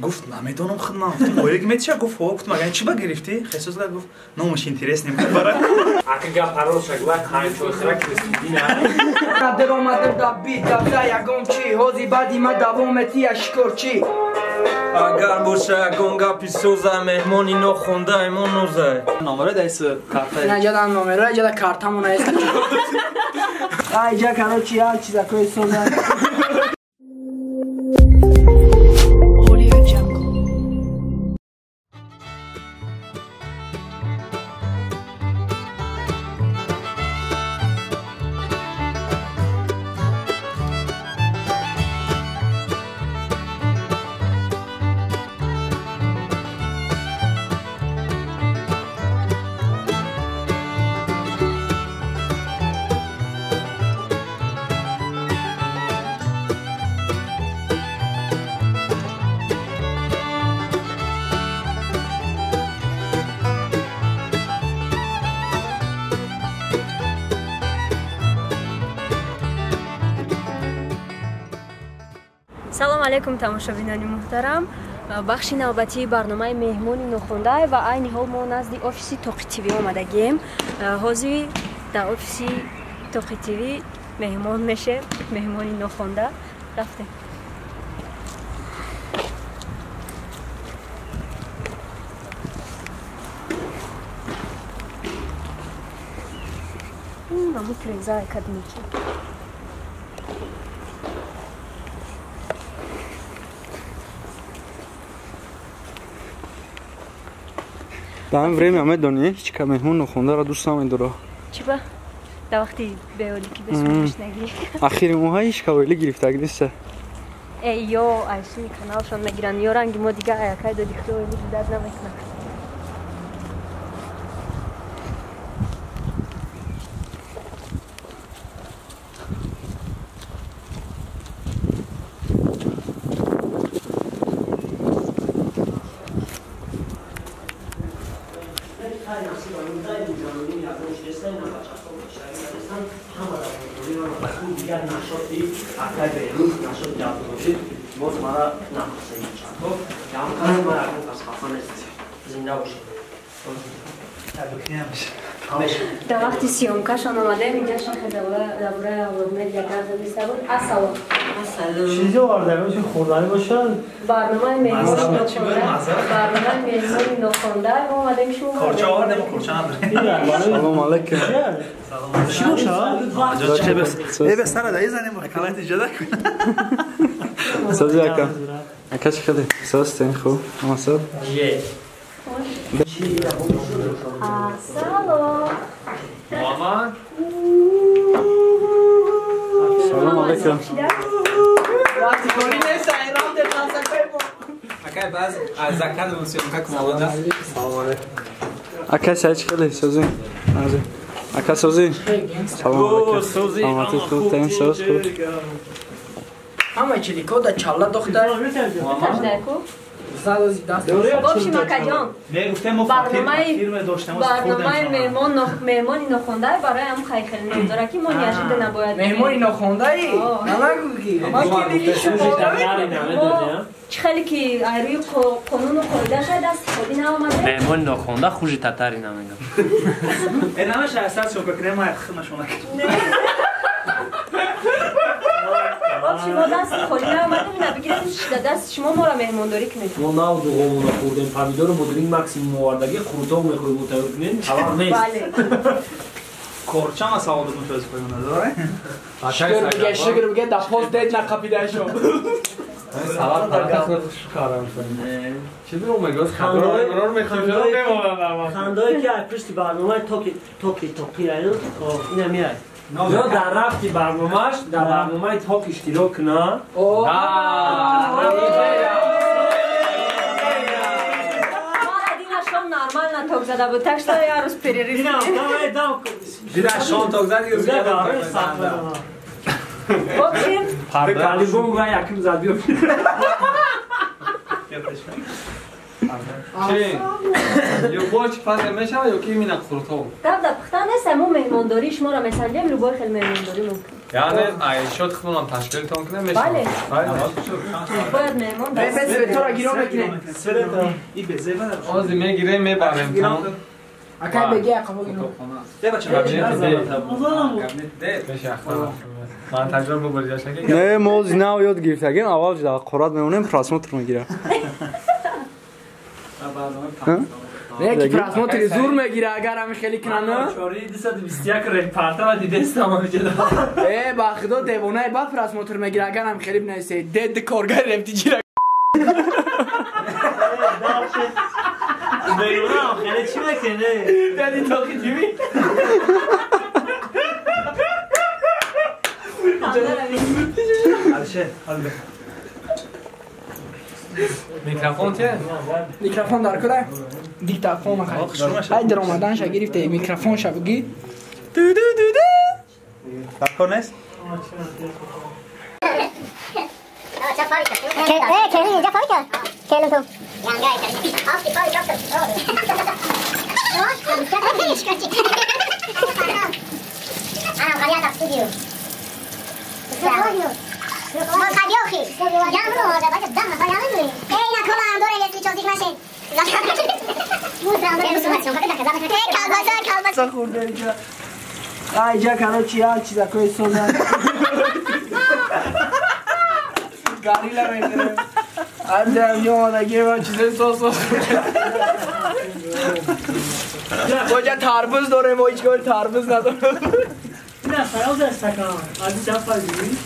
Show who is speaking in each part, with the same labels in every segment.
Speaker 1: گفت نمیدونم خود نفتم باید که میتیشه گفت ها گفت مگه چی با گرفتی؟ خیسوز گفت نامش اینترس نمیکنه برای
Speaker 2: اگه گپ پرواز شد وقت خواهیم شد سرک رسیدی نه
Speaker 3: در آمدم در بیت دفته یکم چی حوزی بعدی ما دوامتی اشکر چی
Speaker 4: اگر باشه یکم گپی سوزه مهمانی نخونده ایمان نوزه
Speaker 1: نامره دایس کارتای
Speaker 3: اینجا در نامره اینجا در کارتمون هست اینجا کنو چی هر چیز اکوی سوزه
Speaker 5: салом алейкум тамошобинони муҳтарам бахши навбатии барномаи меҳмони нохонда ва айни ҳол мо назди офиси тоқи тв омадагем ҳозир дар офиси тоқи тв меҳмон мешем меҳмони нохонда рафтем маму треза академики
Speaker 6: Там время медони, ҳичка меҳмон нохондаро дӯст намедора.
Speaker 5: Чиба? Да вақти беёли ки бесумаш нагири.
Speaker 6: Ахири моҳа ҳичка оила гирифтаг неста.
Speaker 5: Ё, айшини каналшон мегиранд. Ё ранги мо дига аякай доди худо оила дад намекунад. در وقتی سیومکشان آمدیم اینجا شاخه دوره آوردمید یک گرد بیسته بود اصلا
Speaker 2: چیزی آوردم چی خوردنی باشن
Speaker 5: برنامه مهمانی نخونده ما آمدیم شما
Speaker 1: کارچه آوردیم و کارچه نداریم
Speaker 6: Салом алейкум.
Speaker 1: چی باشه؟ چه بستر دایی زنیم و کلایت جدا کن
Speaker 6: Сази ака. Ака чӣ хеле? Состен хуб. Масад.
Speaker 5: Салом.
Speaker 2: мама
Speaker 6: Салом алейкум.
Speaker 3: وقتی کنی نیست ایران در ناسکای ما
Speaker 1: اکای باز از زکات موسیقی که مولانا
Speaker 6: Салом алейкум. Ака чӣ хеле? Сази. Ази. Ака сази. Салом алейкум.
Speaker 4: سوزی
Speaker 6: Амати хуб тен соз хуб.
Speaker 3: همه چی دیکو در چاله دختر
Speaker 5: Каждайку.
Speaker 3: زدازی دست
Speaker 5: بابشی مکجان
Speaker 1: میگفتم ما فیلم داشتیم
Speaker 5: برنامه مهمانی نخونده برای هم خیلی خیلی نمیداره که ما نیاشیده نباید
Speaker 3: مهمانی نخونده ای؟ نمگو کی؟ ما که دیگه شما
Speaker 5: چه خیلی که روی قانون و قاعده شاید استفاده نامده
Speaker 2: مهمون نخونده خوشی تتری نمیگم
Speaker 1: این همش اساس شو کنیم ما خدمتشون
Speaker 5: شما دست خالی نامده نبگیرید دست شما ما را مهمانداری کنید
Speaker 2: ما ناو دوغمون خوردیم پمیدور رو مدرین مکسیموم آوردگی خروتا رو میخوریم متوقعین خبر نیست
Speaker 5: بله
Speaker 1: کارچه ما سوال دو متوازی کنیم نداره
Speaker 3: شگر بگه در پاس دید نقبیده شو
Speaker 4: سوال در کار کارم کنیم چی بیرون میگوز خبرار میخوام شده بمانم
Speaker 7: خندایی که از پشت برنامه توکی رایدون این همیه یا در رفتی برنامهش در برنامه تاک اشتراک نه
Speaker 5: نرمال نتاک زده بود تکش تا یه روز پریریز
Speaker 1: دیده شان تاک زده یه روز
Speaker 5: بابشیم
Speaker 7: کلی بوم و یکم زد بیو
Speaker 4: چی؟ لوبای چی فضل میشه یا کی مینا خورتو؟
Speaker 5: دب پختن نیست همون مهمانداری شما را مثلا لوبای خیلی مهمانداری ممکن
Speaker 4: یعنی عایشات خودمان تشکیلتون کنه میشه.
Speaker 5: بله.
Speaker 4: بله.
Speaker 5: باید مهمان
Speaker 3: بس تو را گیرو بکنه.
Speaker 1: این به زبان
Speaker 4: آزی میگیره میبریم.
Speaker 3: اکای بگی اقوا گیرو.
Speaker 4: من تجربه برداشت که
Speaker 6: نه موز نه یاد گرفتگیم اول جدا قرات میمونیم پراسموتر میگیره.
Speaker 3: نه کی پراسموتر زور میگیره اگر همش خیلی کنه.
Speaker 2: 4221 رپارتا و دیده استام جدا.
Speaker 3: با خدا دیوانه بعد پراسموتر میگیره اگر هم خیلی بنویسه دد کارگر رفتی جیره.
Speaker 7: دیوانه آخره چی میکنه؟
Speaker 3: دادی تاقی جیمی.
Speaker 4: میکروفون چیه؟
Speaker 3: میکروفون در کده؟ دیکتافون میخوای. های در آمدن شا گرفته میکروفون شا بگی. دو دو دو دو.
Speaker 1: بکر نیست؟
Speaker 8: کلی اینجا فایی کرد کلی تو یانگای کرد آفتی فایی کرد انا قریات استودیو ما قدیوخی یامرو هذا بعد دم فایامرو اینا کلا اندوره لیستی چوزیک ماشین
Speaker 3: کالباسا خورده اینجا اینجا کراچی ها چیزا کوی سوزن گاری لمیدره اینجا میامدگی با چیزای سوز کجا تربوز داره ما هیچ گوی تربوز نداره
Speaker 7: نه خیال دست کام از چند فایدی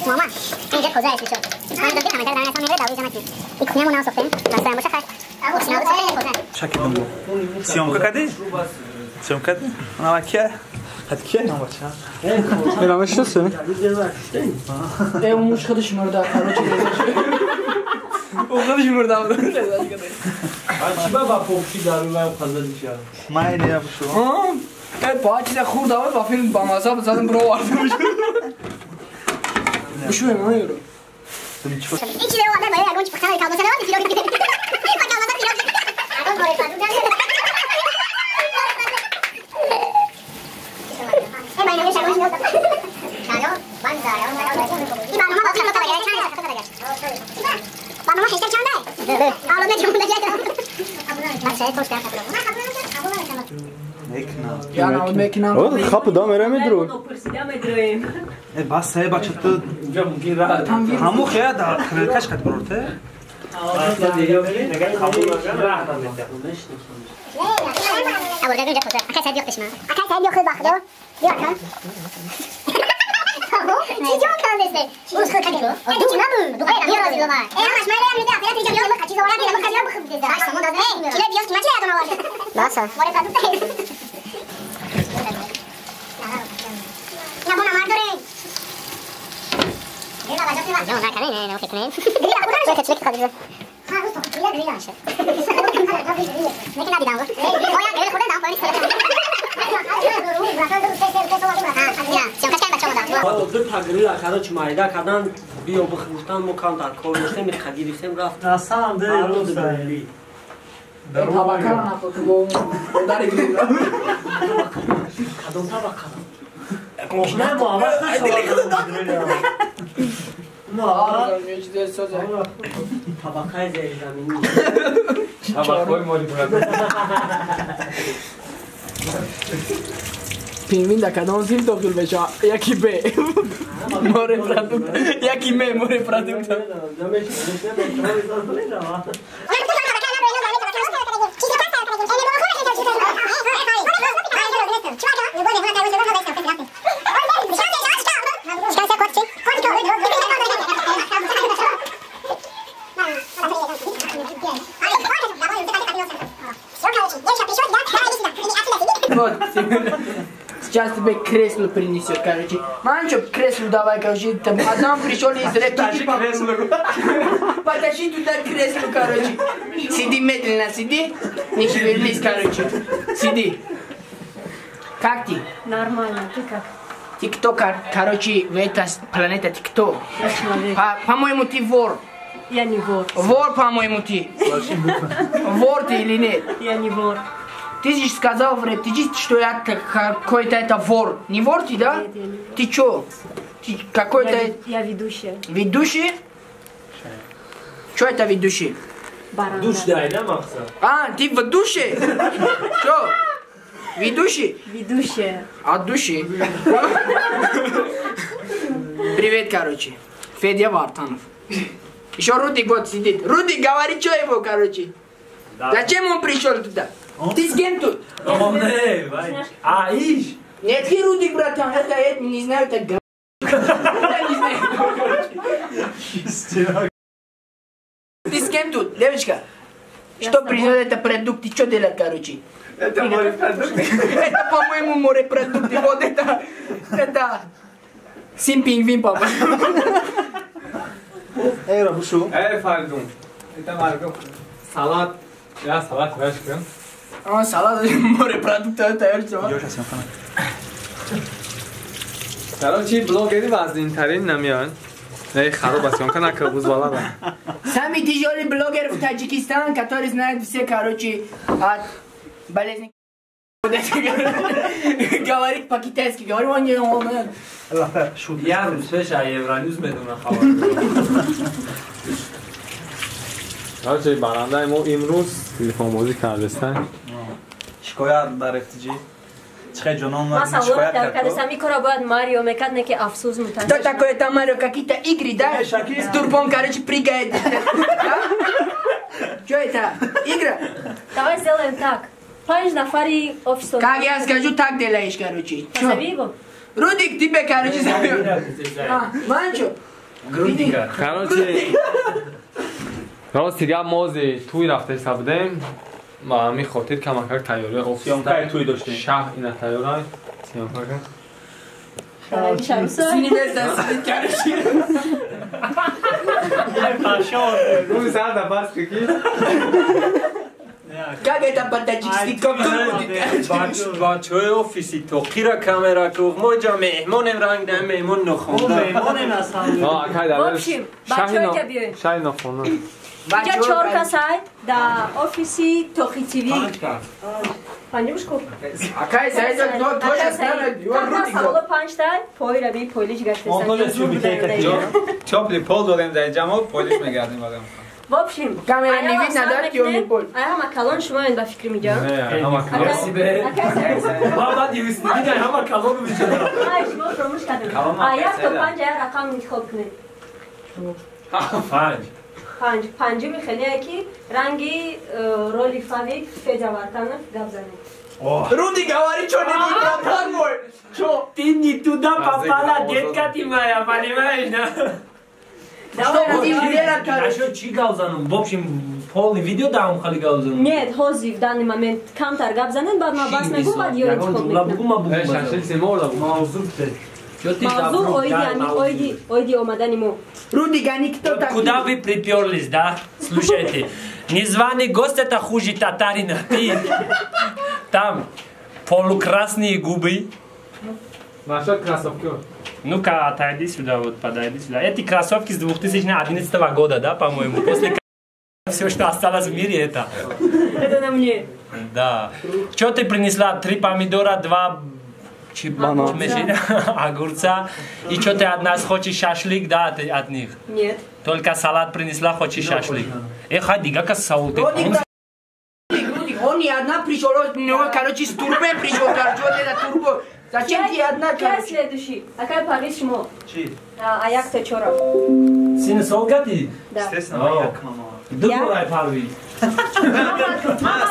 Speaker 8: ماما اینجا کجا اسمشو من دو همه در نسان میره داوی جمعی این کنه مون ساخته مثلا باشه خاص نه ساخته
Speaker 1: شکل دنبو سیامکا کدی سیامکا انا وکیه هات کیه نه بچه
Speaker 6: برامش چه
Speaker 3: ای اون موش خودش مرده کراچی اون خودش مرده
Speaker 2: چی با پوپشی دارو و خزا دیشه
Speaker 1: ما اینه بشو
Speaker 3: با چیز خورده با فیلم با مزه بزدم برو وارد بشو بشو ما یورو
Speaker 8: این چیزه رو باید اگه چی بخوام کالباسا نمیاد پیلو کنه کالباسا پیلو اگه کاری کنم ای باید نمیشه گوش میاد چالو باندا یا این برنامه با چند تا دیگه چند تا دیگه برنامه هیچ چند ده حالا نمیدونم دیگه بچه‌ها توش کرد
Speaker 3: یا نه میکنم
Speaker 6: خب دام میره میدرو
Speaker 1: بس هی بچه تو
Speaker 2: اینجا ممکن راه
Speaker 1: همو خیلی در کش کت برورته
Speaker 8: اول جا اینجا کجا اکای سایدی اختشما اکای سایدی اخت باخدو بیا کن چی جون کن دسته بوش خود کدیو دو نبود دو غیر بیا رازی دوباره ای همش مایل میده اخیرا تیجا میام کچی زولا میام کچی بخوب دیزا باش سمون داده چیله بیاس کی مچی ادنا وارد باسا وارد پاتو ته نه بونا ماردره دیگه باجا نه کنه نه اوکی کنه دیگه خودش چه چک خدیجه ها روز تو دیگه دیگه نشه میکنه دیدم اویا دیگه خودت دام پایین
Speaker 7: دو تغییری آخرا چی مایده کردن بیا بخوردن مکان در کار نشته می خدیریستیم رفت
Speaker 9: اصلا ده روز داری
Speaker 3: طبقه را نفت با داری گیریم
Speaker 7: کدوم طبقه
Speaker 9: نه ما
Speaker 3: یه چیز سازه
Speaker 7: طبقه زیر زمینی
Speaker 4: طبقه مالی برده
Speaker 3: پینوین در کدام زیر داخل بشه یکی به ماره پرادکت یکی می ماره پرادکت Just be кресло принесет, короче. Манчо кресло давай, короче, там одном пришел из рептики. Потащи туда кресло, короче. Сиди медленно, сиди. Не шевелись, короче. Сиди. Как ты?
Speaker 5: Нормально, ты как?
Speaker 3: Тиктокер, короче, в этой планете ТикТок. По-моему, ты вор.
Speaker 5: яъни вор.
Speaker 3: Вор, по-моему, ты. Вор ты или нет?
Speaker 5: Яъни вор.
Speaker 3: Ты же сказал, Фред, ты что я какой-то это вор. Не вор ты, да?
Speaker 5: Нет, я не вор.
Speaker 3: Ты чё? Ты какой-то...
Speaker 5: Я ведущая.
Speaker 3: Ведущий? Что это ведущий?
Speaker 5: Баранда.
Speaker 2: Душ дай, да, Макса?
Speaker 3: А, ты ведущий? Что? Ведущий?
Speaker 5: Ведущая.
Speaker 3: От души. Привет, короче. Федя Вартанов. Еще Рудик вот сидит. Рудик, говори, что его, короче. Зачем он пришел туда? Ты с кем тут?
Speaker 2: А, ишь?
Speaker 3: Нет, ты Рудик, братан. Это не знаю, это г... Я не знаю. Ты с кем тут, девочка? Что принес это продукты? Что делать, короче?
Speaker 6: Это морепродукты.
Speaker 3: Это, по-моему, морепродукты. Вот это... Симпингвин, по-моему.
Speaker 1: Эй, Рабушу.
Speaker 4: Эй, Фардун. Это Марго. Салат. Я салат вешкам.
Speaker 3: А, салат морепродукты, это я что?
Speaker 4: Короче, блогери вазнинтарин намеян. Эй, хароба съемка на Кыргызбала.
Speaker 3: Самый тяжелый блогер в Таджикистане, который знает все, короче, от болезни. Говорит по-китайски, говорю, он не умеет.
Speaker 2: Я русфеш, а Евроньюз медуна хабар.
Speaker 4: Короче, баранда мо имрӯз телефонбозӣ кардастан.
Speaker 1: Шикоят дарифтиҷи. Чиқай ҷонон
Speaker 5: Ма саволат кардам, ин кора бояд Марио мекард, не ки афсӯс мутассиб.
Speaker 3: Что такое там, Марио, какие-то игры, да? С турбом, короче, прыгает. Что это? Игра?
Speaker 5: Давай сделаем так. 5 нафари офисов.
Speaker 3: Как я скажу, так делаешь, короче.
Speaker 5: Позови его.
Speaker 3: Рудик, тебе, короче, зовет. Манчо?
Speaker 2: Грудика.
Speaker 4: Короче, рости гап мози туй рафтеса будем. Ма ами хотир камакак тайёрия офис.
Speaker 1: Сёмкаи туй доштем.
Speaker 4: Шаҳр ина тайёрай. Сёмкака.
Speaker 3: Синивеста сидит, короче.
Speaker 4: Ну, сада бас какие?
Speaker 3: Как это по-таджикски? Как тут будет?
Speaker 2: бачаҳои офиси тоқира камера кӯ мо ҷо меҳмонем ранг дам меҳмон нохонда
Speaker 5: В общем, бачаҳойка биёед.
Speaker 4: Шаҳри нохона.
Speaker 5: Инҷа 4 касай да офиси Тоқи ТВ. Панҷумшку.
Speaker 3: Акай сайза тоже знает.
Speaker 5: Рудик саволо 5 тай, пойра би пойлиш гаштесан.
Speaker 4: Тёплый пол дорем дар ҷамоат полиш мегардим адам.
Speaker 5: В общем,
Speaker 3: камера не видно, да, тёмный пол.
Speaker 5: Ая макалон шумо ин ба фикр меҷоям.
Speaker 4: Не, ама калон.
Speaker 2: баъд дивистидида ҳама калону мешавад.
Speaker 5: Ай, шумо фромӯш кардем. А 1 то 5 ая рақам интихоб кунед. 5. Панҷуми хеле ки ранги роли Фавид Федя Вартанов гап занед.
Speaker 3: Руди, говори, что не будет, братан мой. Что?
Speaker 2: Ты не туда попала, детка ты моя, понимаешь, да?
Speaker 3: Что будем делать,
Speaker 2: А
Speaker 3: короче?
Speaker 2: что, чи галзанум? В общем, полный видео даам хали галзанум.
Speaker 5: Нет, ҳозир в данный момент камтар гап занед, баъд ман бас мегӯ, баъд ё интихоб мекунам.
Speaker 4: Шашил семор да
Speaker 2: Мавзӯ
Speaker 5: Мавзӯ оиди омадани мо.
Speaker 3: Руди, гони, кто так?
Speaker 2: Куда вы приперлись, да? Слушайте, незваный гость это хуже татарина. Ты там полукрасные губы.
Speaker 4: Насчет кроссовки.
Speaker 2: Ну-ка, отойди сюда, вот подойди сюда. Эти кроссовки с 2011 года, да, по-моему? После все, что осталось в мире, это.
Speaker 5: Это на мне.
Speaker 2: Да. Что ты принесла? 3 помидора, 2 огурца. И что ты от нас хочешь шашлык, да, от них?
Speaker 5: Нет.
Speaker 2: Только салат принесла, хочешь шашлык. Ходи, как саул.
Speaker 3: Рудик, он не одна пришел, короче, с турбой пришел, короче, вот это турбо. Зачем ты одна,
Speaker 5: Кай
Speaker 3: короче?
Speaker 5: следующий? Акай парвиз шумо?
Speaker 1: Чи?
Speaker 5: А як то чора?
Speaker 2: Син солгати?
Speaker 5: Да.
Speaker 1: Естественно, як мама.
Speaker 2: Дугурай парви.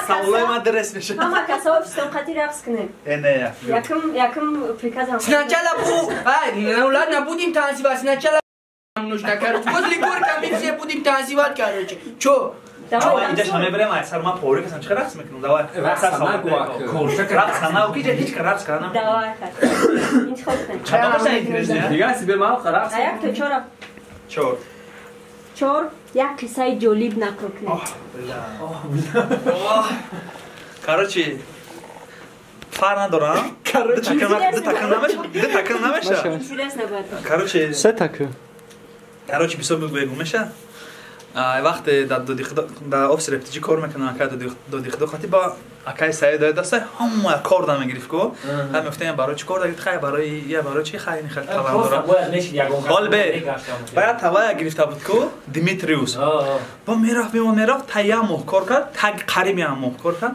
Speaker 1: Саулай мадрес меша.
Speaker 5: Мама каса офистон хати рақс кунем.
Speaker 1: Не, як.
Speaker 5: Яким приказам.
Speaker 3: Сначала ну ладно, будем танцевать, сначала нужно, короче. Возле горка мы все будем танцевать, короче. Чё?
Speaker 1: Давай, идешь на мебелем, а сарма пори, касан чика рақс мекунем, давай. Рақс хана, укиҷа ҳичка рақс хана.
Speaker 5: Давай, хат. Интихоб кунем.
Speaker 1: Чаба бошта интересно.
Speaker 4: Дига себе мал харакс.
Speaker 5: А як то чора?
Speaker 1: Чор.
Speaker 5: Чор, як қиссаи ҷолиб нақл кунем.
Speaker 1: Короче, фар надорам. Дитакн намеша.
Speaker 5: Интерес набад.
Speaker 1: Короче,
Speaker 6: Се таку.
Speaker 1: бисёр бегӯ меша. وقت در آفیس رفتیجی کار میکنم که دادی خدا خاطی با اکای سعید دسته همه کار دارم میگرفت کو هم گفتم برای چی کار دارید خیر برای چی خیر نخیر توام دارم حال به بعد توای گرفته بود کو دیمیتریوس با میرفت تایا مو کار کرد تگ قریمی هم مو کار کرد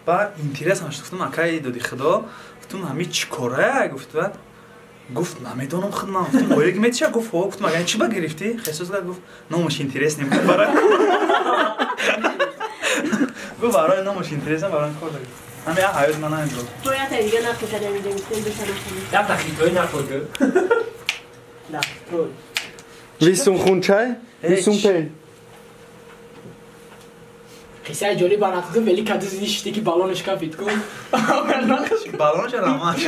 Speaker 1: با اینترس همش گفتم اکای دادی خدا گفتم همین چی کاره گفت نمیدونم خدمت گفتم ولی که میشه گفت مگه چی با گرفتی خصوص گفت نامش اینترس نمیکنه برای گفت برای نامش اینترس برای کار داری همین حیات من نمیدونم
Speaker 5: تو یا تا دیگه نخوشته نمیدونم
Speaker 2: یا تخیطوی نخورده
Speaker 7: نه تو
Speaker 6: ویسون خون چای ویسون پی
Speaker 3: قصه جوری باناتون ولی کدو زیشتی که بالونش کافید کو
Speaker 1: بالونش رامش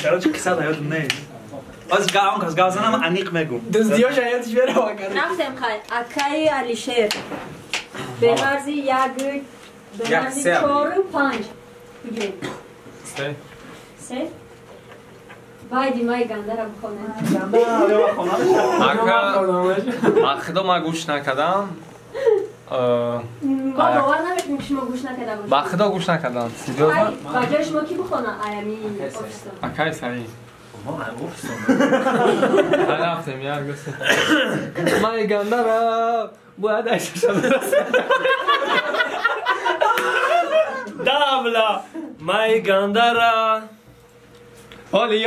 Speaker 1: короче قصه یاد نیست از گازنم انیق میگم
Speaker 3: دزدیاش حیاتش بره واقعا
Speaker 5: رفتم خیلی اکای علیشیر به مرزی یک به مرزی 4 و 5 بگیریم 3 باید مای گنده را بخونه
Speaker 4: خدا ما گوش نکردم
Speaker 5: ما باور نمیکنیم که شما گوش نکرده باشید
Speaker 4: با خدا گوش نکردم
Speaker 5: با جای شما کی بخونه ایمی آفیستان
Speaker 4: اکای سعید رفتم یار گفتم مای گنده را باید ایشش برسه
Speaker 2: دابلا مای گنده را
Speaker 4: حالی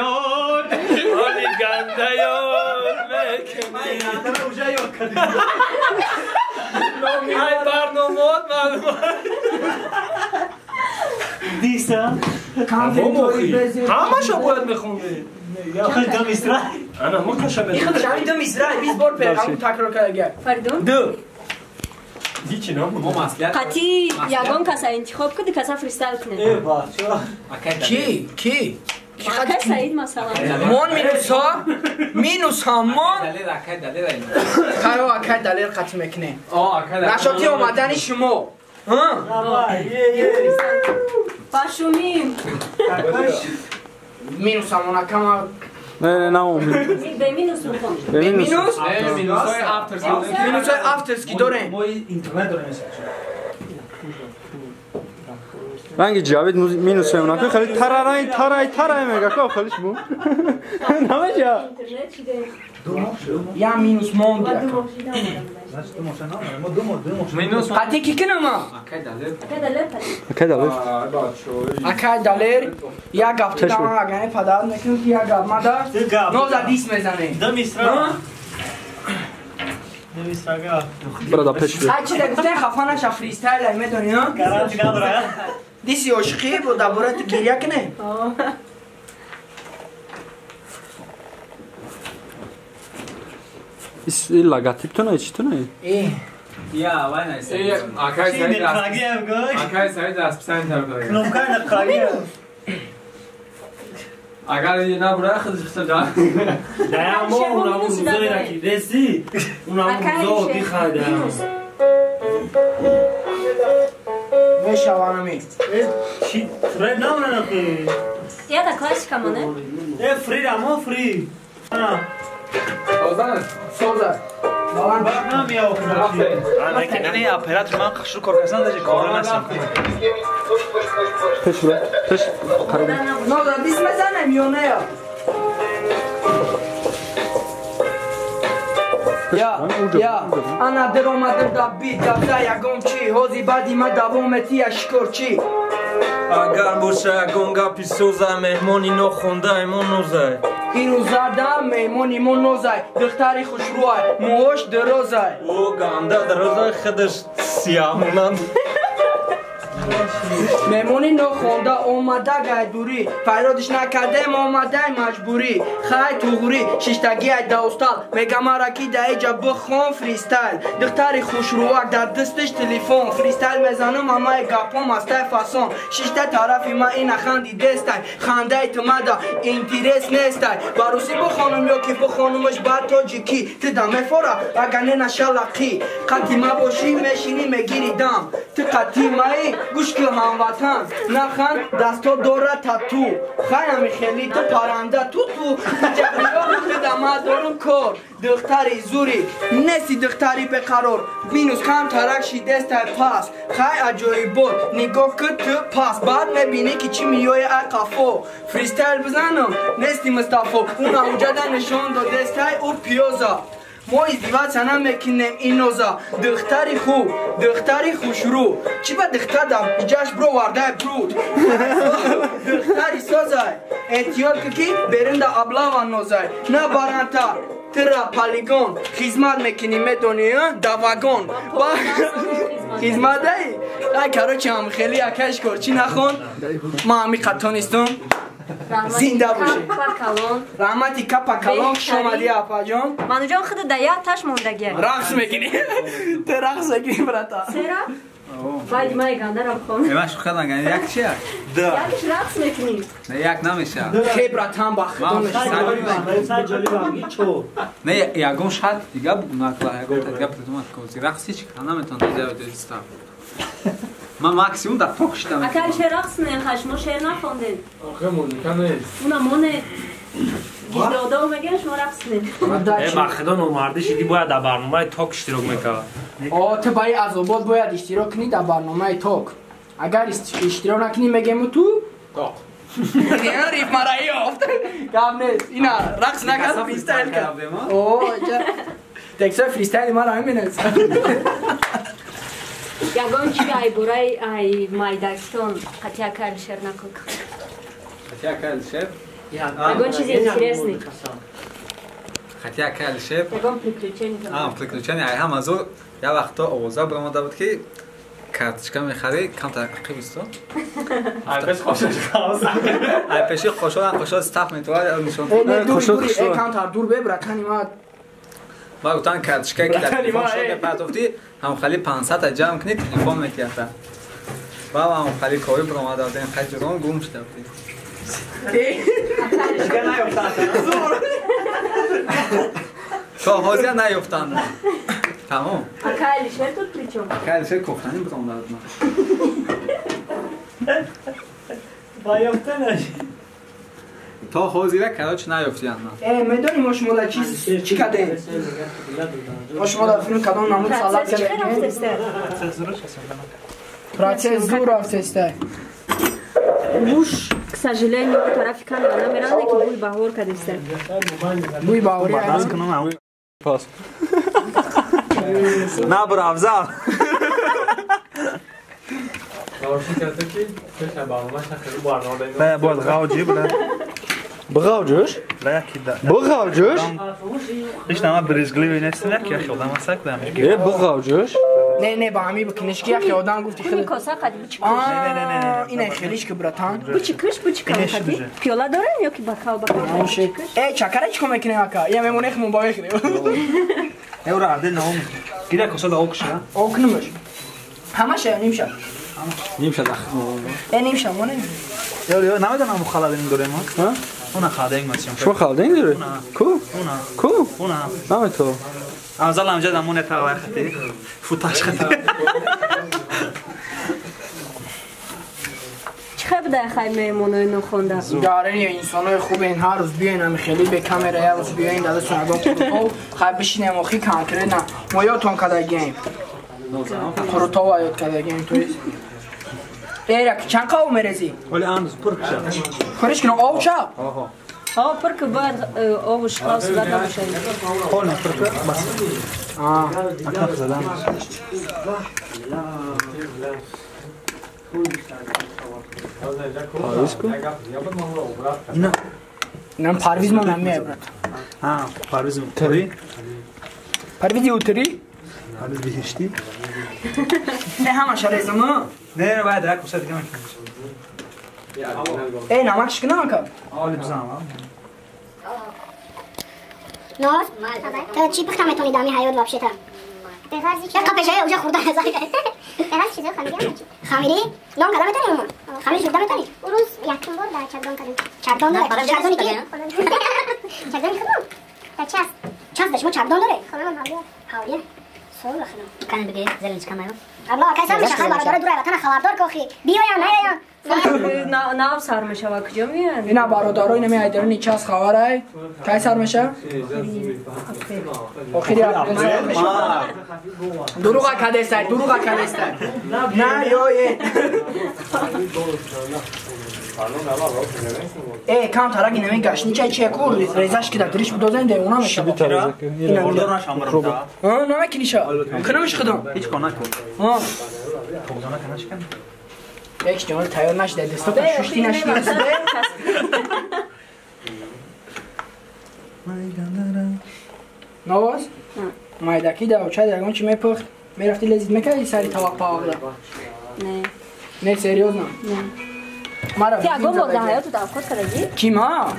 Speaker 2: گنده یاد میکنی ای برنامات معلومات
Speaker 9: دیسا
Speaker 2: همه شو باید میخونی
Speaker 9: یا خیلی دم اسرائیل
Speaker 2: انا ما کشم
Speaker 3: این خودش همین دم اسرائیل 20 بار پیغام تکرار کرده
Speaker 5: فردون
Speaker 3: دو
Speaker 2: هیچی نه ما مسئله
Speaker 5: قطعی یگان کسا انتخاب کنی کسا فریستایل کنه
Speaker 9: ای با چرا
Speaker 3: کی
Speaker 5: اکای سعید مثلا
Speaker 3: مون مینوس ها مون کارو اکای دلیر قطع میکنه نشاطی اومدنی شما
Speaker 5: باشومیم
Speaker 3: مینوس همون اکما
Speaker 6: نه
Speaker 5: به مینوس میخوام
Speaker 3: مینوس
Speaker 4: های
Speaker 3: مینوس های افترسکی داره
Speaker 1: ما اینترنت داریم
Speaker 6: رنگ جاوید مینوس اونا خیلی ترای میگه که خیلیش بو نمیشه
Speaker 5: اینترنت چی ده
Speaker 3: یا مینوس موند
Speaker 4: مینوس
Speaker 3: قطعی کی کنم
Speaker 5: اکای دلیر
Speaker 3: اکای دلیر یا گفتی دارم اگه پدر نکنم که یا گفت مادر نوزا دیس میزنه
Speaker 9: دم اسرائیل دم اسرائیل
Speaker 6: برادر پیش بیا
Speaker 3: هرچی ده گفته خفا نشه فریستایل میدونی ها
Speaker 9: گارانتی نداره
Speaker 3: دیسی عشقی بود دبوره تو گریه کنه
Speaker 6: این لاگاتیپ تو نه چی تو نه
Speaker 2: یا وای نایسه
Speaker 4: اکای
Speaker 9: چی
Speaker 4: سعید
Speaker 9: نخواهی هم گوش
Speaker 4: اکای سعید از پسند طرف داره
Speaker 9: کنومکای نخواهی هم
Speaker 4: اگر یه نبوده خودش خسته جان
Speaker 2: دایا ما اونم روزایی رکی رسی اونم روزا دی خواهده
Speaker 3: میشوانمی
Speaker 9: چی فرید نمونه نخوی
Speaker 5: یا دا کارش کمانه
Speaker 9: ای فرید اما فرید
Speaker 3: سوزه
Speaker 9: باید نمیا
Speaker 1: نه اپراتور من خشو کار کردن داشت کار نسیم
Speaker 6: پیش بیا پیش قرار
Speaker 3: نوزا دیس میزنه میونه یا انا در اومدم دا بیت دا یگم چی هوزی بعدی ما دوامتی اشکر چی
Speaker 2: اگر باشه گونگا پیسوزه مهمونی نو خونده ایمون نوزه
Speaker 3: اینو زده میمونی مون نوزه دختری خوش روی موش دروزه
Speaker 2: او گنده دروزه خودش سیامونن
Speaker 3: میمونی نو خونده اومده گیدوری فیرادش نکردم اومده مجبوری خیلی توغوری ششتگی ای دوستال میگم مرکی ده ایجا بخون فریستایل دختری خوش روک در دستش تلیفون فریستایل میزنم اما ای گپم استه فاسون ششته طرفی ما این خندی دستای خنده ای تو مدا اینترس نیستای باروسی بخونم یا که بخونمش بعد تو جیکی تدامه فورا اگر نه نشلقی قطی ما باشی میشینی میگیری دم تو قطیمایی گوش که هموطن نخن دستا داره تاتو خیلی خیلی تو پرنده تو جبریو دمه دارم کار دختری زوری نسی دختری به قرار بینوس کم ترکشی دست پاس خیلی عجایب بود نگاه که تو پاس بعد نبینی که چی میوی اقفو فریستایل بزنم نستی مصطفی اون اوجده نشان داد دستای او پیازا ما ازدواج سنم میکنیم اینوزا دختری خوب دختری خوشرو چی با دختر دم ایجاش برو ورده برود دختری سازای احتیاط که برنده ابلا و نوزای نه بارانتا ترا پالیگون خدمت میکنیم دنیا دواگون خدمت دایی ای کاروچی هم خیلی اکش کر چی نخون ما همی قطانستم زنده باشه رحمتی کپا کلان شمالی اپا جان
Speaker 5: منو جان خود دیا تاش موندگی
Speaker 3: رقص میکنی تو رقص میکنی براتا
Speaker 5: سرا باید مای گندرم خون
Speaker 1: ایماش خیلی نگنی یک چیه؟
Speaker 5: یکیش رقص میکنی
Speaker 1: نه یک نمیشه
Speaker 3: خیلی براتان باخدونش
Speaker 1: نه یکم شد دیگه نکلا یکم دیگه پرتومات کوزی رقصی چی کنم نمیتونم دیگه دیستا من ماکسیموم در توق شدم
Speaker 5: اکل شعر رقص نخش ما شعر نخوندین
Speaker 4: آخه موزیکا نیست
Speaker 5: اونا مونه گیدادا و مگه شما رقص نید
Speaker 2: مخدان و مردش دی باید در برنامه تاک اشتراک میکنه
Speaker 3: تو باید از آباد باید اشتراک کنی در برنامه تاک اگر اشتراک نکنی میگم تو تاک این ریف مرا یافت کام نیست اینا رقص نکرد فریستایل کرد تکسای فریستایل ما را همین است
Speaker 5: یگان چی ای برای ای مایداستون قطعه کل شعر نکن
Speaker 1: خطیه کل شب
Speaker 5: یگان چیزی اینترسنی
Speaker 1: خطیه کل شب
Speaker 5: یگان پریکلوچنی
Speaker 1: پریکلوچنی ای هم از او یه وقتا آوازه برامده بود که کارتشکا میخری کم ترقی بیستو
Speaker 4: ای پیش خوشش خواست
Speaker 1: ای پیشی خوشحال استاف میتواد نشون
Speaker 3: ای کم تر دور ببره کنی ما
Speaker 1: ما گفتن کارتشکایی که در تلفن شده پرتوفتی هم خالی 500 جمع کنی تلفن میکرده و هم خالی کاری برامده بود این خجران گم شده بودی تو حاضی نیفتند تمام
Speaker 5: اکایل شعر تو پریچون
Speaker 1: اکایل شعر کفتنی برامده بود
Speaker 9: با یافتنش
Speaker 1: تا حاضی را کراچ نیفتی اما
Speaker 3: میدونی ما شما چیز چی کردیم؟ ما شما در فیلم کدام نمود سالات کردیم؟ Процесс здорово всестай.
Speaker 5: Муж, к сожалению, тарafи камера намерane ки буй баҳор кадиста.
Speaker 3: Буй баҳори
Speaker 1: баъз кунам ам. Пас. На бравза.
Speaker 4: Равши карда ки чеша барномаш хеле барнома дайм.
Speaker 1: Ба бод ғавҷи була.
Speaker 6: Бғавҷуш?
Speaker 1: Ла яки да.
Speaker 6: Бғавҷуш?
Speaker 1: Иш нама бризгливи нестин як яхи одам аст кудам.
Speaker 6: Бғавҷуш?
Speaker 3: نه با همی بکنش که یکی آدم گفتی خیلی
Speaker 5: کاسه قدی بچی کش
Speaker 3: اینه خیلیش که براتان
Speaker 5: بچی کش بچی کش پیالا دارن یا که بکاو بکاو
Speaker 3: ای چکره چی کمک کنه اکا یه میمونه خمون باقی خیلی
Speaker 1: اورا عده نام گیره کاسه دا اوکشه
Speaker 3: اوک نمش همش نیمشه
Speaker 1: نیمشه داخل
Speaker 3: نیمشه مونه
Speaker 1: یا نمیدونم خالدین داره ما ها اونا خالدین ماشین
Speaker 6: شما خالدین داره کو کو
Speaker 1: اونا
Speaker 6: نام تو
Speaker 1: افضل امجد امونه تا وقتی فوتاش خطی
Speaker 5: چه بده خیلی میمونه نخونده
Speaker 3: داره یا انسانای خوب این هر روز بیاین هم خیلی به کامرا هر روز بیاین دادتون اگه پروتو خیلی بشینیم و خیلی کم کرده نه ما یادتون کده گیم پروتو و یاد کده گیم تویست ایرک چند قاو مرزی؟
Speaker 1: ولی امروز پرکشه
Speaker 3: پرش کنم آو چه؟
Speaker 5: آه پرک باید آوش خاص زده باشه
Speaker 1: خول نه پرک بس اکناف زدن
Speaker 6: پرویز کو؟
Speaker 3: اینم پرویز ما نمیه برد
Speaker 1: پرویز اوتری
Speaker 3: پرویزی اوتری؟
Speaker 1: پرویز بهشتی
Speaker 3: نه همه شریزم ها؟
Speaker 1: نه باید درک بسید دیگه من
Speaker 3: ای نمکش کنم اکا
Speaker 1: آلی بزنم
Speaker 8: نور تو چی بختم تو ادامه حیات вообще-то я капежая уже хурда назад teraz چیزا خمیری خمیری نام کدام میتونی اون خمیری شده میتونی روز یکم بار در چردان کردیم چردان داره چردانی که چردانی کدوم تا چاست داشت ما چردان داره خانم حالیه سوال بخونم کنه بگی زلنج کامایو الله کیسا میشه برادر دور وطن خبردار کاخی بیا یا نه یا
Speaker 5: ناو سر میشه و کجا میان
Speaker 3: اینا برادرای نمی ایدرنی چه از خبره کی سر میشه آخری دروغ کدستای نه یا کام تراگی نمی گشنی چه کور ریزش که دریش بدوزن ده اونا میشه اینا
Speaker 1: اوردار نشام برام
Speaker 3: ها نمکی نیشه کنمش خدام
Speaker 1: هیچ کار نکن
Speaker 3: ها
Speaker 1: توزانه کنش کن
Speaker 3: یک جمال تیار نشده دستات ششتی نشده نواز مایدکی داوچه درگان چی میپخت میرفتی لذیذ میکردی سری طبق پاق ده نه سریوز نه
Speaker 5: تی اگه بوده حیاتو اوقات کردی؟
Speaker 3: کی ما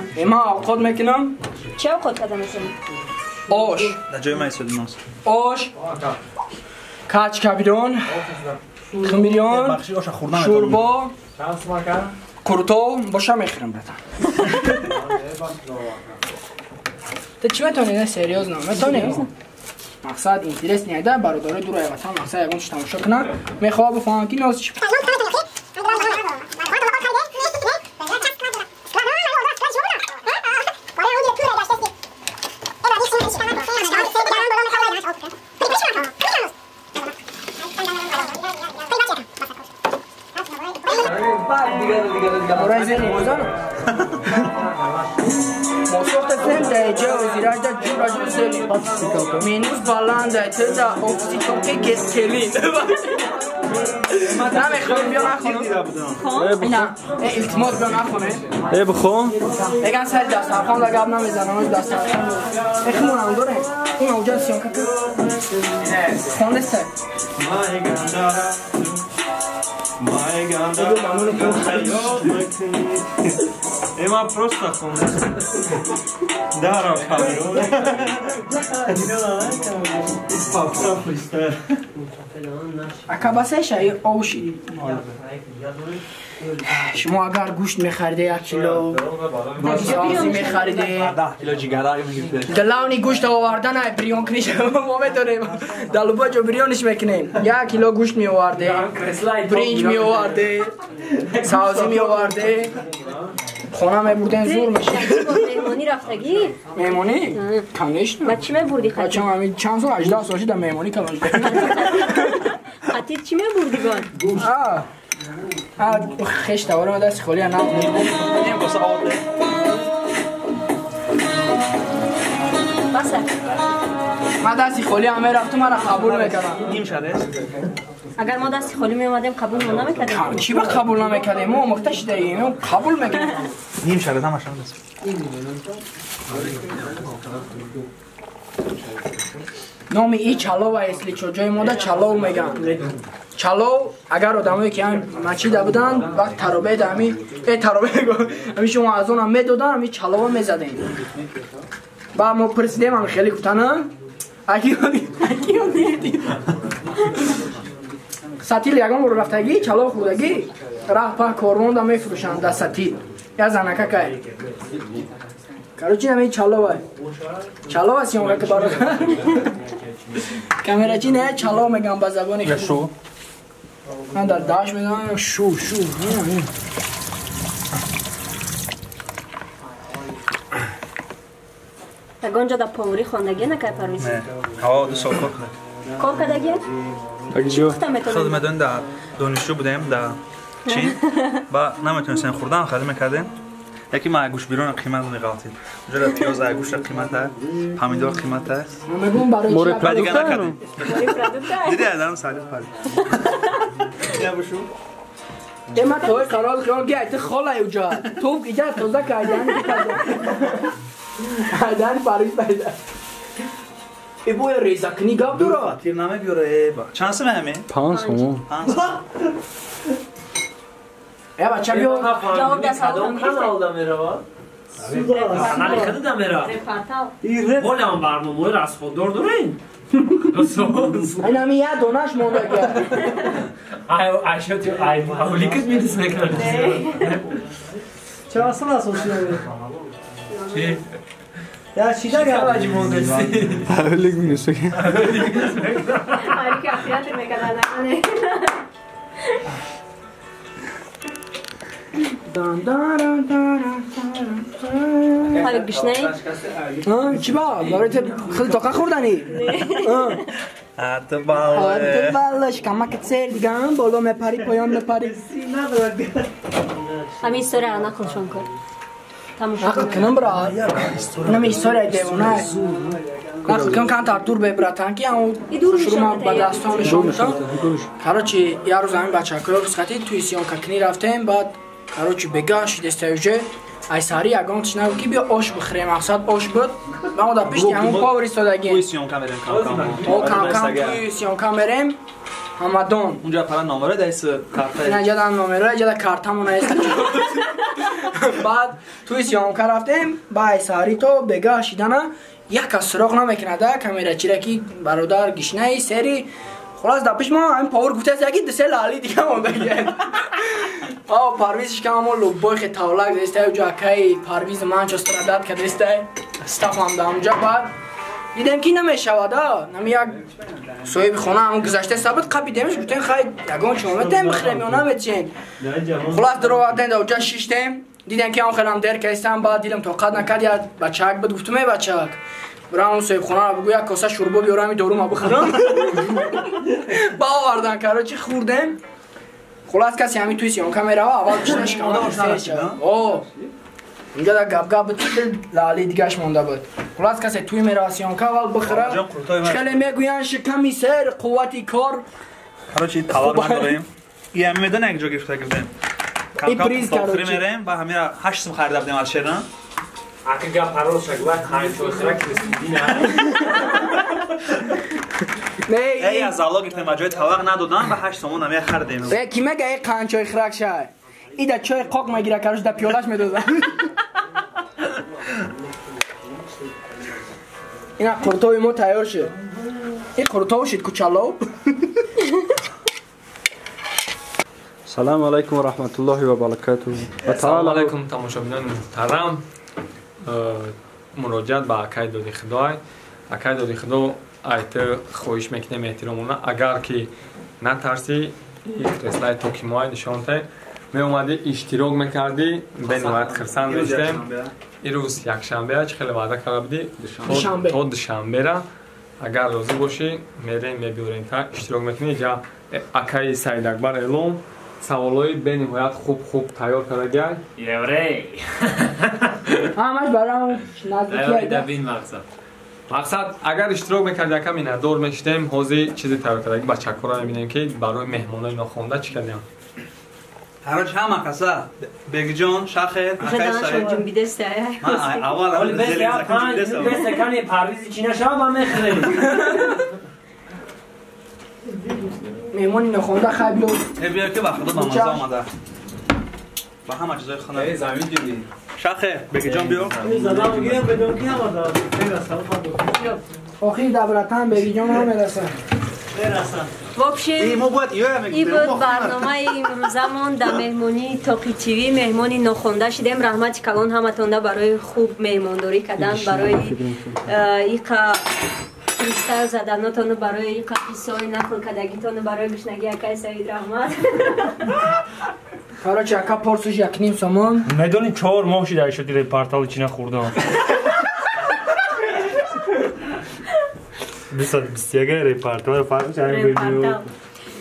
Speaker 3: اوقات میکنم
Speaker 5: چه اوقات کرده مثلا؟
Speaker 3: آش
Speaker 1: در جای ما ایستادی ناس
Speaker 3: آش کچ کبیرون خمیریان شوربا کرتو باشه میخورم بردم تو چی میتونی نه سریوز نه میتونی مقصد اینترست نیده برادرای دور وطن مقصد یکونش تماشا کنن میخواه بفهمم که ناز چی Minus balanda teza ofisi toke keskelin. نمیخوام بیا نخونم اینا التماس بیا نخونه
Speaker 6: بخون
Speaker 3: بگن سر دسترخوان لگب نمیزنم از دسترخوان اخمونم داره اون اوجا سیون که خونده سر
Speaker 9: Ema prosta khonde. Dara kamero. Ispapsa fiste.
Speaker 3: akabase shay اوشی شما اگر گوشت می‌خریده 1 کیلو سازی می‌خریده
Speaker 1: 10 کیلو جیگرایی میگیره
Speaker 3: دلاونی گوشت آوردن ای بریون کنیش ما میتونیم دلوبا جو بریونش میکنیم 1 کیلو گوشت می آورده برنج می آورده سازی می آورده خونه می بردن زور میشه
Speaker 5: مهمانی رفتگی؟
Speaker 3: مهمانی؟ کنگش نه
Speaker 5: بعد چی می بردی خطیر؟
Speaker 3: بچه همین چند سال 18 سالشی در مهمانی کلانش
Speaker 5: خطیر چی می بردی گان؟
Speaker 3: خش دواره ما دست خالی هم نبودیم
Speaker 1: این بسه آورده
Speaker 5: بسه
Speaker 3: من دستی خالی همه رفتم من را قبول میکردم
Speaker 1: نیم شده
Speaker 5: اگر ما دستی خالی می اومدیم قبول ما نمیکردیم
Speaker 3: چی با قبول نمیکردیم ما مختش داریم قبول میکردیم
Speaker 1: نیم شده هم اشان دست
Speaker 3: نام ای چلاو اصلی چو جای ماده چلاو میگن چلاو اگر آدمایی که هم مچیده بودن وقت ترابه دمی ترابه همی شما از اونم میدادن همی چلاو میزدیم با ما پرسیدیم هم خیلی کتنم اکی ها دیدیم ستیل یکم رو رفتگی چلاو خودگی راه پا کارمون دا میفروشن دا ستیل یا زنکه که کاروچی همی چلاو چلاو هستی اونگه که بارو کامیرا چی نه چلاو میگم با زبانی خیلی
Speaker 1: شو
Speaker 3: من در داش میگم شو
Speaker 5: تا گونجا دا پاوری خواندگی نکه پرویز
Speaker 1: نه هوا 2 سال کار
Speaker 5: کار کردگی؟
Speaker 1: خود مدون در دانشجو بودیم در چین با نمیتونستیم خوردن خیلی میکردیم یکی ما گوش بیرون قیمت میگفتیم اونجا پیاز گوش قیمت هست پامیدور قیمت هست
Speaker 3: مورد
Speaker 1: پرودوکتر نکردیم دیدی آدم سالیس پاری یا بشو
Speaker 3: اما توی قرار خیال گیت خاله اوجا تو ایجا توزا کردن آدم پاریس پیدا ای بوی ریزکنی گاب دورا
Speaker 1: تیر نامه بیاره با چند سمه همه
Speaker 6: 5 سومون
Speaker 3: ای بچه بیو
Speaker 5: جواب دست
Speaker 7: کدام کانال میره کانال کدام میره ولی هم برنامه راست خود دورین
Speaker 3: این همی یه دونش مونده گه
Speaker 7: ای اولیکت میدیس نکنه
Speaker 9: چرا اصلا اسوسیه
Speaker 7: چی؟
Speaker 9: یا چی داره
Speaker 7: خواهی مونده سی
Speaker 6: اولیک میدیس
Speaker 5: آره که افیات میکنه حالا گشنه
Speaker 3: چی با؟ برای خیلی تاقه خوردنی؟
Speaker 1: حتی باله
Speaker 3: بالش کمک سر دیگه هم بالا میپری پایان میپری
Speaker 5: همین سوره نکن شون کن
Speaker 3: نقل کنم برا اینم ایستوره دیوانه نقل کنم که تارتور ببراتن که همون شروع ما با دستانشون بودم کاروچی یه روز همین بچه ها روز خطی توی سیان ککنی رفتیم بعد کاروچی بگاش دستایوژه ای ساری یگان تشنو کی بیا آش بخریم مقصد آش بود ما دا پیش همون پاور ایستادگی
Speaker 1: توی سیون کامرم
Speaker 3: توی سیان کامرم همدان
Speaker 1: اونجا پلا نامره دست کارت
Speaker 3: اینجا دام نامره اینجا کارتمون است بعد توی سیان رفتیم با ای ساری تو بگاشیدن یک کس سراغ نمیکنه ده کامera چیرکی برادر گشنه سری خلاص دا پیش ما هم پاور گفته است یکی دسه لالی دیگه مونده پرویزش که همون لوبای خیلی تاولک دسته و جاکای پرویز منچستر داد که دسته استاف هم دا همونجا بعد دیدم که نمیشود نمی یک صاحب خونه همون گذشته ثابت قبیدیمش گفتن خیلی یگان شما بتیم بخریم یا نمیتین خلاص درو آدن دا اونجا شیشتیم دیدم که همون خیلی هم در کهستم بعد دیدم تا قد نکرد یا بچه هک بود گفتم ای بچه هک برای اون صاحب خونه رو بگو یک کاسه شوربا بیارم این دارو ما بخورم با آوردن کرد چی خوردم خلاص کسی همین توی سیان کامرا اول بشنش اوه اینجا دا گب گب لالی دیگهش مونده بود خلاص کسی توی میرا سیان کا اول بخوره خیلی میگوین شکمی سر قوتی کار
Speaker 1: کاروچی تاور نداریم یه میدان یک جا گرفته کردیم کم فاخری میریم با همین 8 سم خرید بودیم از شهران
Speaker 2: اگه پروش شگوات خاین شو خرک رسیدی نه
Speaker 1: ای از الله گفتم ما جای تاور ندادن با 8 سم نمی خریدیم
Speaker 3: کی میگه ای قانچوی خرک شای ایدا چای قاق میگیره کارش دا پیولاش میدوزه اینا قرطوی ما تیار شد این قرطو شد کوچالو
Speaker 6: سلام علیکم و رحمت الله و برکاته.
Speaker 4: سلام علیکم تماشابینان محترم. مراجعت به اکای دادی خدای. اکای دادی خدا ایت خواهش میکنم احترامونه اگر که نترسی رسلای توکی مای نشانته می اومدی اشتراک میکردی بین وقت خرسان داشتیم این روز یک شنبه چه خیلی وعده کرده بودی تا دوشنبه را اگر راضی باشی میریم میبیوریم تا اشتراک میکنی جا اکای سعید اکبر اعلام سوالای به نهایت خوب تیار کرده گل
Speaker 2: یوری
Speaker 3: همش برام نزدیکی
Speaker 2: دبین
Speaker 4: مقصد اگر اشتراک میکردی یکم این دور میشتیم حوزی چیزی تیار کرده بچه ها را میبینیم که برای مهمانای ناخوانده چی کردیم
Speaker 1: هرچ هم کسا بگی جان شاخه
Speaker 5: خداش جون بیدسته
Speaker 1: اول
Speaker 2: بس کنی پرویزی چی نشه با میخریم
Speaker 3: میمونی نخونده خیلی
Speaker 1: بیا که با خدا با مزه آمده با همه چیزای خانه
Speaker 9: زمین دیدی
Speaker 1: شاخه بگی جان بیا
Speaker 9: زدم میگم بدون کی آمده
Speaker 3: آخی دبرتن بگی جان هم میرسن
Speaker 5: این بود برنامه امروزمون در مهمونی توقی تیوی مهمونی نخونده شدیم رحمت کلان همتونده برای خوب مهمانداری کردن برای ایقا فریستایل زدناتونو برای ایقا قصای نقل کدگیتونو برای گشنگی اکای سعید رحمت
Speaker 3: کارا چه اکا پرسوش یک نیم سامان
Speaker 7: میدونی 4 ماه شده شدی ریپارتال چی نخوردم 221 ریپارتال فرقش همین ویدیو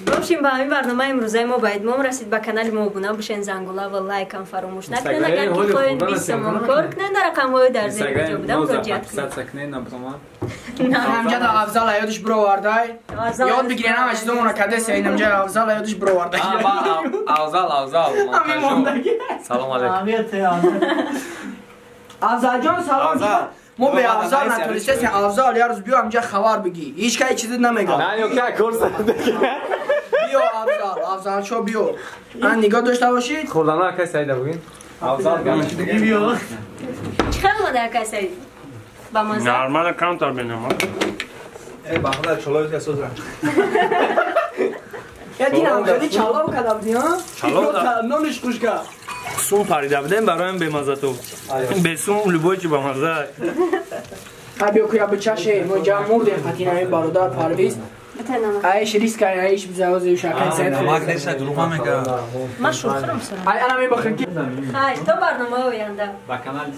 Speaker 5: باشیم با همین برنامه امروزه ما باید ما رسید با کانال ما ابونه بشین زنگوله و لایک هم فراموش نکنید اگر که خواهید 20 تومان کار کنید در رقم های در زیر ویدیو بودم مراجعت کنید
Speaker 3: همجا دا افضل یادش برو ورده یاد بگیرین همه چیزمون کده سعید همجا افضل یادش برو ورده
Speaker 4: افضل سلام علیکم
Speaker 3: افضل جان سلام ما به افضل نتونستیم افضل یه روز بیو همجا خبر بگی هیچ که چیزی نمیگم
Speaker 4: نه یو که کورس
Speaker 3: بیو افضل شو بیو من نگاه داشته باشید
Speaker 4: خوردن ها که سعیده بگین افضل بیو
Speaker 5: چخیل ماده که سعید با مزه
Speaker 7: نرمال کانتر بینم
Speaker 1: ای بخدا چلوی که سوزن
Speaker 3: یا دینم خیلی چلاو کدم دیم
Speaker 7: چلاو
Speaker 3: نونش خوش که
Speaker 7: سون پریده بودم برایم به مزه تو به سون لبوی چی با مزه
Speaker 3: بیو که یا بچشه ما جمع مردیم خطین همین برادر پرویز ایش ریسک ایش بزاوزی شاکن سید
Speaker 1: نمک نیست دروغ میگه
Speaker 5: من شوخرم سر
Speaker 3: ای انا میبخن کی
Speaker 5: خیر تو برنامه آینده
Speaker 4: با کانال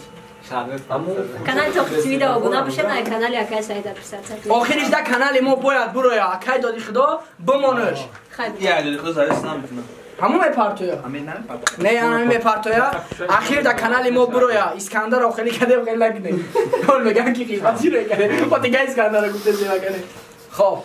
Speaker 5: کانال توقی تیوی دا ابونه بشه نه کانال اکای سعید پرسد
Speaker 3: آخرش دا کانال ما باید بروی اکای دادی خدا بمانش
Speaker 5: خیر
Speaker 1: یه دادی خدا زارست نمیتونه
Speaker 3: همون میپرتویا نه انا میپرتویا اخیر دا کانال ما بروی اسکندر آخری کده خیلی لگنه اون میگن کی قیمتی رو کنه خود دیگه اسکندر رو گفته زیرا کنه خب